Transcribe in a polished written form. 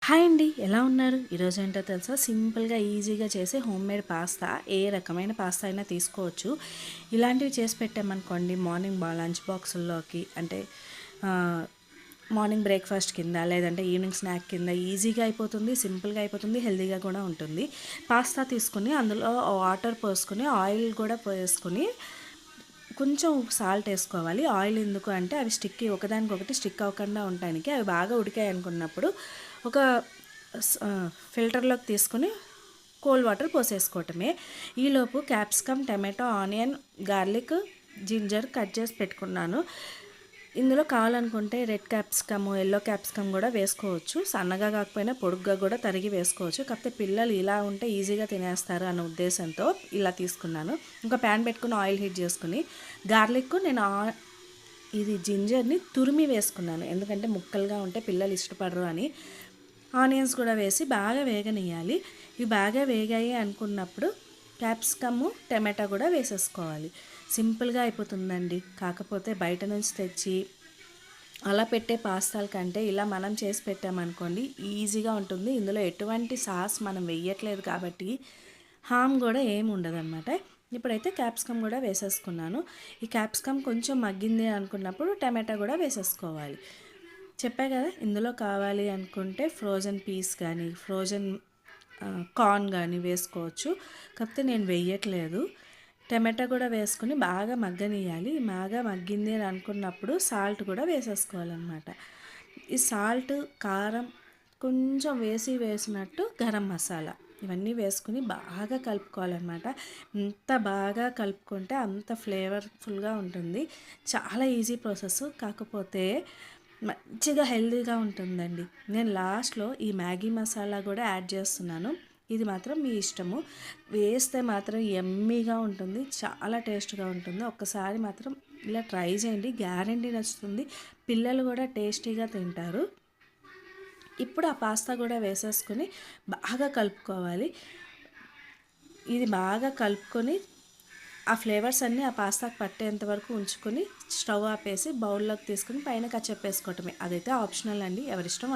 Hi అండి, ఎలా ఉన్నారు? ఈరోజు ఏంటో తెలుసా, సింపుల్గా ఈజీగా చేసే హోమ్మేడ్ పాస్తా. ఏ రకమైన పాస్తా అయినా తీసుకోవచ్చు. ఇలాంటివి చేసి పెట్టామనుకోండి, మార్నింగ్ లంచ్ బాక్సుల్లోకి అంటే మార్నింగ్ బ్రేక్ఫాస్ట్ కింద, లేదంటే ఈవినింగ్ స్నాక్ కింద ఈజీగా అయిపోతుంది, సింపుల్గా అయిపోతుంది, హెల్తీగా కూడా ఉంటుంది. పాస్తా తీసుకుని అందులో వాటర్ పోసుకొని, ఆయిల్ కూడా పోసుకొని, కొంచెం సాల్ట్ వేసుకోవాలి. ఆయిల్ ఎందుకు అంటే అవి ఒకదానికొకటి స్టిక్ అవ్వకుండా ఉండటానికి. అవి బాగా ఉడికాయి అనుకున్నప్పుడు ఒక ఫిల్టర్లోకి తీసుకుని కోల్డ్ వాటర్ పోసేసుకోవటమే. ఈలోపు capsicum, tomato, onion, garlic, ginger cut చేసి పెట్టుకున్నాను. ఇందులో కావాలనుకుంటే రెడ్ క్యాప్సికమ్, ఎల్లో క్యాప్సికమ్ కూడా వేసుకోవచ్చు. సన్నగా కాకపోయినా పొడుగ్గా కూడా తరిగి వేసుకోవచ్చు. కాకపోతే పిల్లలు ఇలా ఉంటే ఈజీగా తినేస్తారు అన్న ఉద్దేశంతో ఇలా తీసుకున్నాను. ఇంకా ప్యాన్ పెట్టుకుని ఆయిల్ హీట్ చేసుకుని గార్లిక్ ఇది జింజర్ని తురిమి వేసుకున్నాను. ఎందుకంటే ముక్కలుగా ఉంటే పిల్లలు ఇష్టపడరు అని. ఆనియన్స్ కూడా వేసి బాగా వేగనియాలి. ఇవి బాగా వేగాయి అనుకున్నప్పుడు క్యాప్సికము, టమాటా కూడా వేసేసుకోవాలి. సింపుల్గా అయిపోతుందండి. కాకపోతే బయట నుంచి తెచ్చి అలా పెట్టే పాస్తాల కంటే ఇలా మనం చేసి పెట్టామనుకోండి ఈజీగా ఉంటుంది. ఇందులో ఎటువంటి సాస్ మనం వేయట్లేదు కాబట్టి హామ్ కూడా ఏమి ఉండదన్నమాట. ఇప్పుడైతే క్యాప్సికమ్ కూడా వేసేసుకున్నాను. ఈ క్యాప్సికమ్ కొంచెం మగ్గింది అనుకున్నప్పుడు టమాటా కూడా వేసేసుకోవాలి. చెప్పా కదా, ఇందులో కావాలి అనుకుంటే ఫ్రోజన్ పీస్ కానీ ఫ్రోజన్ కార్న్ కానీ వేసుకోవచ్చు. కాకపోతే నేను వేయట్లేదు. టమాటా కూడా వేసుకొని బాగా మగ్గనియాలి. బాగా మగ్గింది అని అనుకున్నప్పుడు సాల్ట్ కూడా వేసేసుకోవాలన్నమాట. ఈ సాల్ట్, కారం కొంచెం వేసినట్టు గరం మసాలా ఇవన్నీ వేసుకుని బాగా కలుపుకోవాలన్నమాట. ఎంత బాగా కలుపుకుంటే అంత ఫ్లేవర్ఫుల్గా ఉంటుంది. చాలా ఈజీ ప్రాసెస్, కాకపోతే మంచిగా హెల్తీగా ఉంటుందండి. నేను లాస్ట్లో ఈ మ్యాగీ మసాలా కూడా యాడ్ చేస్తున్నాను. ఇది మాత్రం మీ ఇష్టము. వేస్తే మాత్రం యమ్మీగా ఉంటుంది, చాలా టేస్ట్గా ఉంటుంది. ఒక్కసారి మాత్రం ఇలా ట్రై చేయండి, గ్యారంటీ నచ్చుతుంది. పిల్లలు కూడా టేస్టీగా తింటారు. ఇప్పుడు ఆ పాస్తా కూడా వేసేసుకొని బాగా కలుపుకోవాలి. ఇది బాగా కలుపుకొని ఆ ఫ్లేవర్స్ అన్నీ ఆ పాస్తాకు పట్టేంత వరకు ఉంచుకొని స్టవ్ ఆపేసి బౌల్లోకి తీసుకుని పైన కచ్చప్ వేసుకోవటమే. అదైతే ఆప్షనల్ అండి, ఎవరిష్టం